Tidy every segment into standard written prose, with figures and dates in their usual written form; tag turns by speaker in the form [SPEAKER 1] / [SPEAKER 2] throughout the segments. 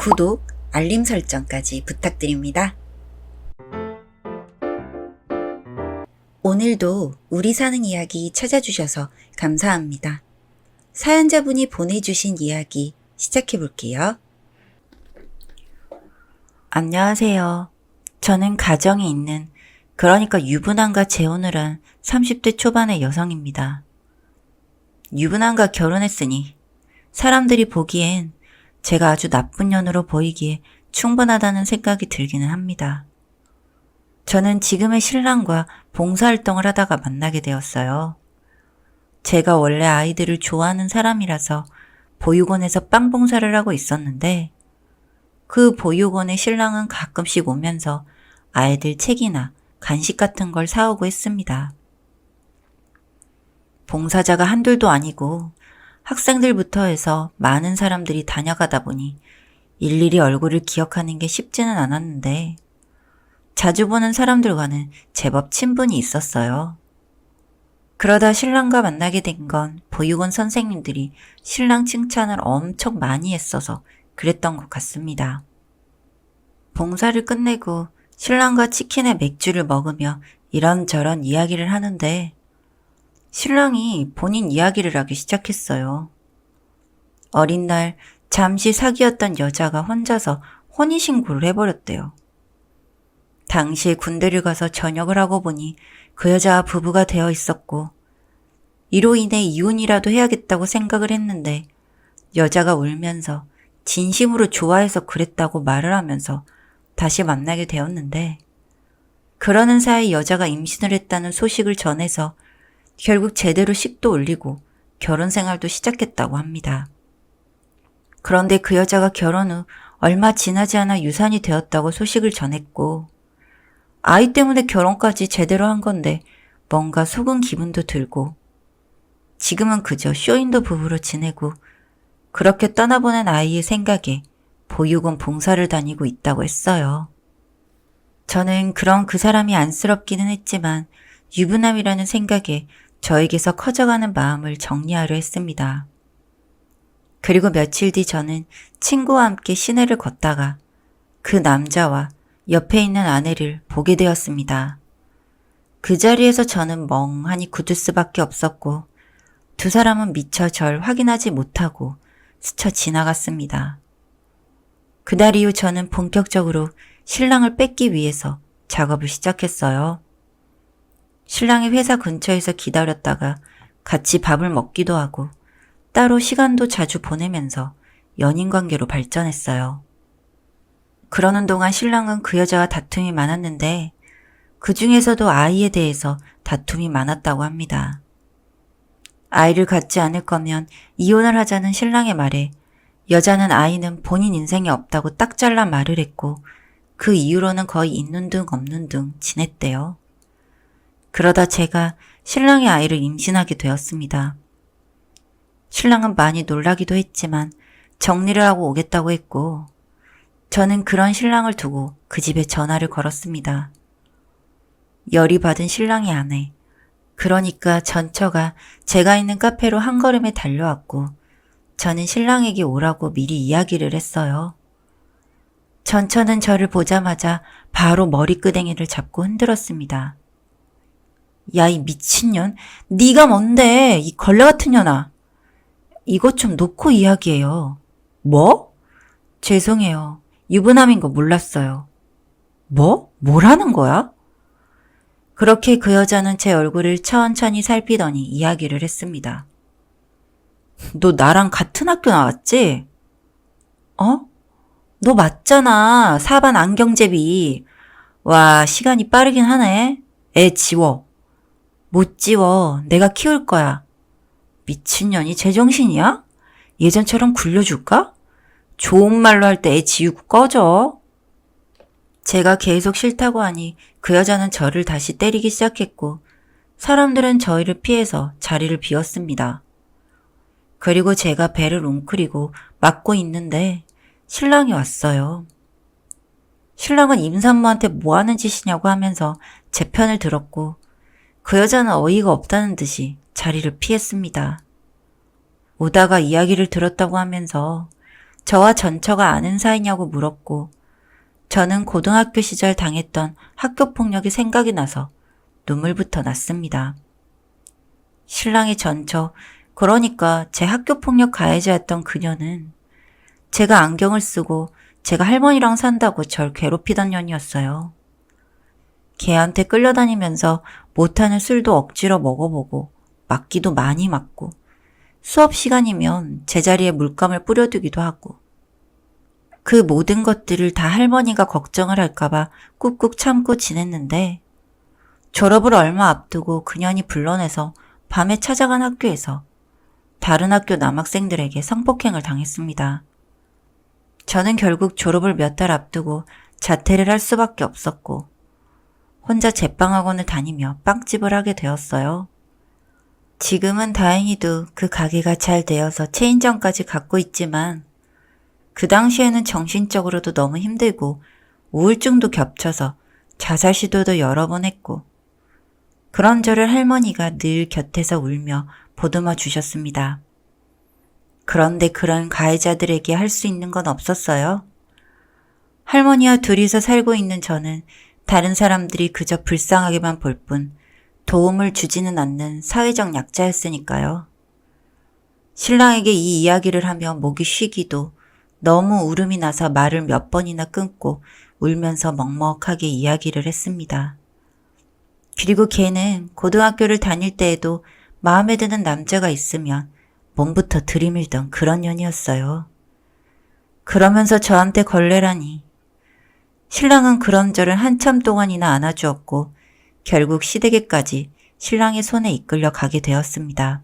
[SPEAKER 1] 구독, 알림 설정까지 부탁드립니다. 오늘도 우리 사는 이야기 찾아주셔서 감사합니다. 사연자분이 보내주신 이야기 시작해볼게요. 안녕하세요. 저는 가정이 있는, 그러니까 유부남과 재혼을 한 30대 초반의 여성입니다. 유부남과 결혼했으니 사람들이 보기엔 제가 아주 나쁜 년으로 보이기에 충분하다는 생각이 들기는 합니다. 저는 지금의 신랑과 봉사활동을 하다가 만나게 되었어요. 제가 원래 아이들을 좋아하는 사람이라서 보육원에서 빵 봉사를 하고 있었는데 그 보육원에 신랑은 가끔씩 오면서 아이들 책이나 간식 같은 걸 사오고 했습니다. 봉사자가 한둘도 아니고 학생들부터 해서 많은 사람들이 다녀가다 보니 일일이 얼굴을 기억하는 게 쉽지는 않았는데 자주 보는 사람들과는 제법 친분이 있었어요. 그러다 신랑과 만나게 된 건 보육원 선생님들이 신랑 칭찬을 엄청 많이 했어서 그랬던 것 같습니다. 봉사를 끝내고 신랑과 치킨에 맥주를 먹으며 이런저런 이야기를 하는데 신랑이 본인 이야기를 하기 시작했어요. 어린 날 잠시 사귀었던 여자가 혼자서 혼인신고를 해버렸대요. 당시에 군대를 가서 전역을 하고 보니 그 여자와 부부가 되어 있었고 이로 인해 이혼이라도 해야겠다고 생각을 했는데 여자가 울면서 진심으로 좋아해서 그랬다고 말을 하면서 다시 만나게 되었는데 그러는 사이 여자가 임신을 했다는 소식을 전해서 결국 제대로 식도 올리고 결혼 생활도 시작했다고 합니다. 그런데 그 여자가 결혼 후 얼마 지나지 않아 유산이 되었다고 소식을 전했고 아이 때문에 결혼까지 제대로 한 건데 뭔가 속은 기분도 들고 지금은 그저 쇼윈도 부부로 지내고 그렇게 떠나보낸 아이의 생각에 보육원 봉사를 다니고 있다고 했어요. 저는 그런 그 사람이 안쓰럽기는 했지만 유부남이라는 생각에 저에게서 커져가는 마음을 정리하려 했습니다. 그리고 며칠 뒤 저는 친구와 함께 시내를 걷다가 그 남자와 옆에 있는 아내를 보게 되었습니다. 그 자리에서 저는 멍하니 굳을 수밖에 없었고 두 사람은 미처 절 확인하지 못하고 스쳐 지나갔습니다. 그날 이후 저는 본격적으로 신랑을 뺏기 위해서 작업을 시작했어요. 신랑이 회사 근처에서 기다렸다가 같이 밥을 먹기도 하고 따로 시간도 자주 보내면서 연인 관계로 발전했어요. 그러는 동안 신랑은 그 여자와 다툼이 많았는데 그 중에서도 아이에 대해서 다툼이 많았다고 합니다. 아이를 갖지 않을 거면 이혼을 하자는 신랑의 말에 여자는 아이는 본인 인생에 없다고 딱 잘라 말을 했고 그 이후로는 거의 있는 둥 없는 둥 지냈대요. 그러다 제가 신랑의 아이를 임신하게 되었습니다. 신랑은 많이 놀라기도 했지만 정리를 하고 오겠다고 했고 저는 그런 신랑을 두고 그 집에 전화를 걸었습니다. 열이 받은 신랑의 아내, 그러니까 전처가 제가 있는 카페로 한 걸음에 달려왔고 저는 신랑에게 오라고 미리 이야기를 했어요. 전처는 저를 보자마자 바로 머리끄댕이를 잡고 흔들었습니다. 야, 이 미친년, 네가 뭔데, 이 걸레 같은 년아. 이것 좀 놓고 이야기해요. 뭐? 죄송해요. 유부남인 거 몰랐어요. 뭐? 뭐라는 거야? 그렇게 그 여자는 제 얼굴을 천천히 살피더니 이야기를 했습니다. 너 나랑 같은 학교 나왔지? 어? 너 맞잖아. 4반 안경제비. 와, 시간이 빠르긴 하네. 애 지워. 못 지워. 내가 키울 거야. 미친년이 제정신이야? 예전처럼 굴려줄까? 좋은 말로 할 때 애 지우고 꺼져. 제가 계속 싫다고 하니 그 여자는 저를 다시 때리기 시작했고 사람들은 저희를 피해서 자리를 비웠습니다. 그리고 제가 배를 웅크리고 맞고 있는데 신랑이 왔어요. 신랑은 임산부한테 뭐 하는 짓이냐고 하면서 제 편을 들었고 그 여자는 어이가 없다는 듯이 자리를 피했습니다. 오다가 이야기를 들었다고 하면서 저와 전처가 아는 사이냐고 물었고 저는 고등학교 시절 당했던 학교폭력이 생각이 나서 눈물부터 났습니다. 신랑이 전처, 그러니까 제 학교폭력 가해자였던 그녀는 제가 안경을 쓰고 제가 할머니랑 산다고 절 괴롭히던 년이었어요. 걔한테 끌려다니면서 못하는 술도 억지로 먹어보고 맞기도 많이 맞고 수업 시간이면 제자리에 물감을 뿌려두기도 하고 그 모든 것들을 다 할머니가 걱정을 할까봐 꾹꾹 참고 지냈는데 졸업을 얼마 앞두고 그년이 불러내서 밤에 찾아간 학교에서 다른 학교 남학생들에게 성폭행을 당했습니다. 저는 결국 졸업을 몇 달 앞두고 자퇴를 할 수밖에 없었고 혼자 제빵학원을 다니며 빵집을 하게 되었어요. 지금은 다행히도 그 가게가 잘 되어서 체인점까지 갖고 있지만 그 당시에는 정신적으로도 너무 힘들고 우울증도 겹쳐서 자살 시도도 여러 번 했고 그런 저를 할머니가 늘 곁에서 울며 보듬어 주셨습니다. 그런데 그런 가해자들에게 할 수 있는 건 없었어요. 할머니와 둘이서 살고 있는 저는 다른 사람들이 그저 불쌍하게만 볼 뿐 도움을 주지는 않는 사회적 약자였으니까요. 신랑에게 이 이야기를 하며 목이 쉬기도 너무 울음이 나서 말을 몇 번이나 끊고 울면서 먹먹하게 이야기를 했습니다. 그리고 걔는 고등학교를 다닐 때에도 마음에 드는 남자가 있으면 몸부터 들이밀던 그런 년이었어요. 그러면서 저한테 걸레라니. 신랑은 그런저런 한참 동안이나 안아주었고 결국 시댁에까지 신랑의 손에 이끌려 가게 되었습니다.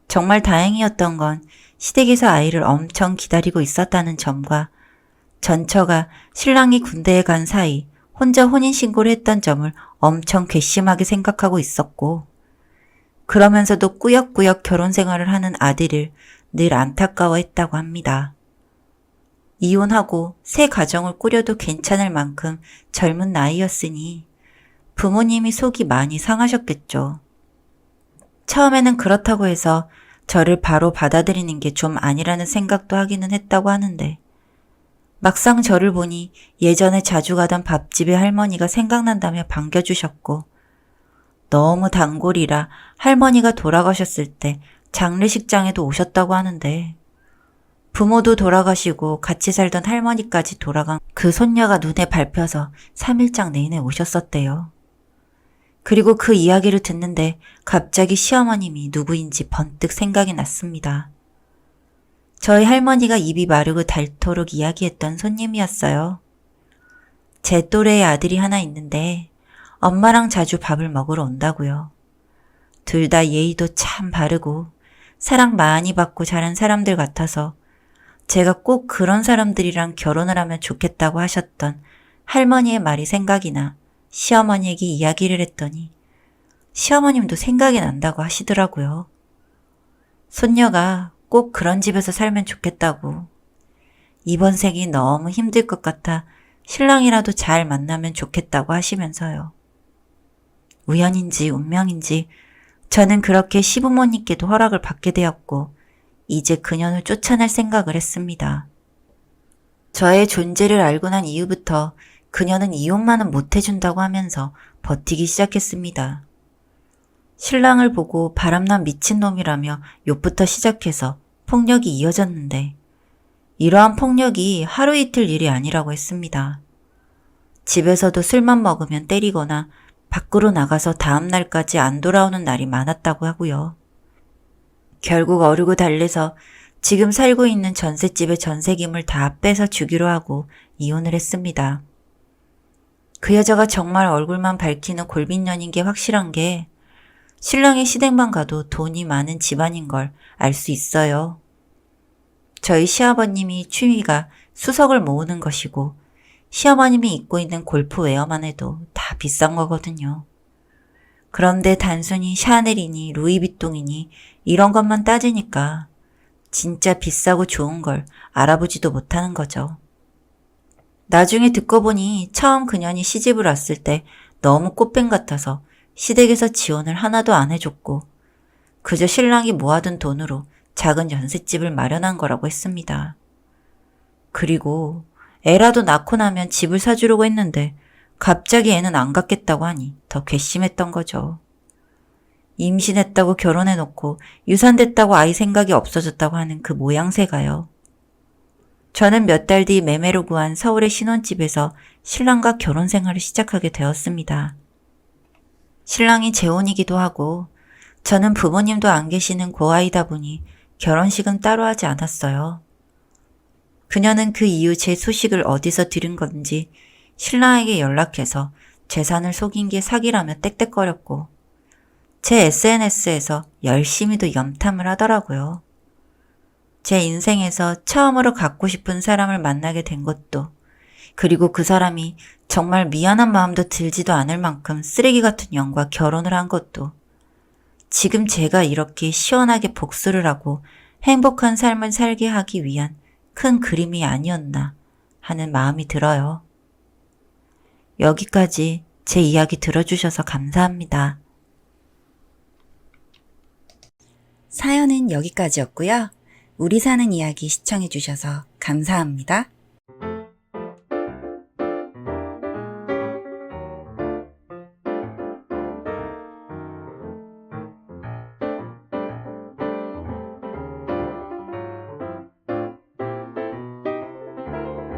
[SPEAKER 1] 정말 다행이었던 건 시댁에서 아이를 엄청 기다리고 있었다는 점과 전처가 신랑이 군대에 간 사이 혼자 혼인신고를 했던 점을 엄청 괘씸하게 생각하고 있었고 그러면서도 꾸역꾸역 결혼 생활을 하는 아들을 늘 안타까워했다고 합니다. 이혼하고 새 가정을 꾸려도 괜찮을 만큼 젊은 나이였으니 부모님이 속이 많이 상하셨겠죠. 처음에는 그렇다고 해서 저를 바로 받아들이는 게 좀 아니라는 생각도 하기는 했다고 하는데 막상 저를 보니 예전에 자주 가던 밥집의 할머니가 생각난다며 반겨주셨고 너무 단골이라 할머니가 돌아가셨을 때 장례식장에도 오셨다고 하는데 부모도 돌아가시고 같이 살던 할머니까지 돌아간 그 손녀가 눈에 밟혀서 3일장 내내 오셨었대요. 그리고 그 이야기를 듣는데 갑자기 시어머님이 누구인지 번뜩 생각이 났습니다. 저희 할머니가 입이 마르고 닳도록 이야기했던 손님이었어요. 제 또래의 아들이 하나 있는데 엄마랑 자주 밥을 먹으러 온다고요. 둘 다 예의도 참 바르고 사랑 많이 받고 자란 사람들 같아서 제가 꼭 그런 사람들이랑 결혼을 하면 좋겠다고 하셨던 할머니의 말이 생각이 나 시어머니에게 이야기를 했더니 시어머님도 생각이 난다고 하시더라고요. 손녀가 꼭 그런 집에서 살면 좋겠다고. 이번 생이 너무 힘들 것 같아 신랑이라도 잘 만나면 좋겠다고 하시면서요. 우연인지 운명인지 저는 그렇게 시부모님께도 허락을 받게 되었고 이제 그년을 쫓아낼 생각을 했습니다. 저의 존재를 알고 난 이후부터 그녀는 이혼만은 못 해준다고 하면서 버티기 시작했습니다. 신랑을 보고 바람난 미친놈이라며 욕부터 시작해서 폭력이 이어졌는데 이러한 폭력이 하루 이틀 일이 아니라고 했습니다. 집에서도 술만 먹으면 때리거나 밖으로 나가서 다음 날까지 안 돌아오는 날이 많았다고 하고요. 결국 어르고 달래서 지금 살고 있는 전셋집의 전세금을 다 빼서 주기로 하고 이혼을 했습니다. 그 여자가 정말 얼굴만 밝히는 골빈년인 게 확실한 게 신랑의 시댁만 가도 돈이 많은 집안인 걸 알 수 있어요. 저희 시아버님이 취미가 수석을 모으는 것이고 시어머님이 입고 있는 골프웨어만 해도 다 비싼 거거든요. 그런데 단순히 샤넬이니 루이비통이니 이런 것만 따지니까 진짜 비싸고 좋은 걸 알아보지도 못하는 거죠. 나중에 듣고 보니 처음 그년이 시집을 왔을 때 너무 꽃뱀 같아서 시댁에서 지원을 하나도 안 해줬고 그저 신랑이 모아둔 돈으로 작은 연셋집을 마련한 거라고 했습니다. 그리고 애라도 낳고 나면 집을 사주려고 했는데 갑자기 애는 안 갖겠다고 하니 더 괘씸했던 거죠. 임신했다고 결혼해놓고 유산됐다고 아이 생각이 없어졌다고 하는 그 모양새가요. 저는 몇 달 뒤 매매로 구한 서울의 신혼집에서 신랑과 결혼 생활을 시작하게 되었습니다. 신랑이 재혼이기도 하고 저는 부모님도 안 계시는 고아이다 보니 결혼식은 따로 하지 않았어요. 그녀는 그 이후 제 소식을 어디서 들은 건지 신랑에게 연락해서 재산을 속인 게 사기라며 떽떽거렸고 제 SNS에서 열심히도 염탐을 하더라고요. 제 인생에서 처음으로 갖고 싶은 사람을 만나게 된 것도, 그리고 그 사람이 정말 미안한 마음도 들지도 않을 만큼 쓰레기 같은 년과 결혼을 한 것도, 지금 제가 이렇게 시원하게 복수를 하고 행복한 삶을 살게 하기 위한 큰 그림이 아니었나 하는 마음이 들어요. 여기까지 제 이야기 들어주셔서 감사합니다.
[SPEAKER 2] 사연은 여기까지였고요. 우리 사는 이야기 시청해주셔서 감사합니다.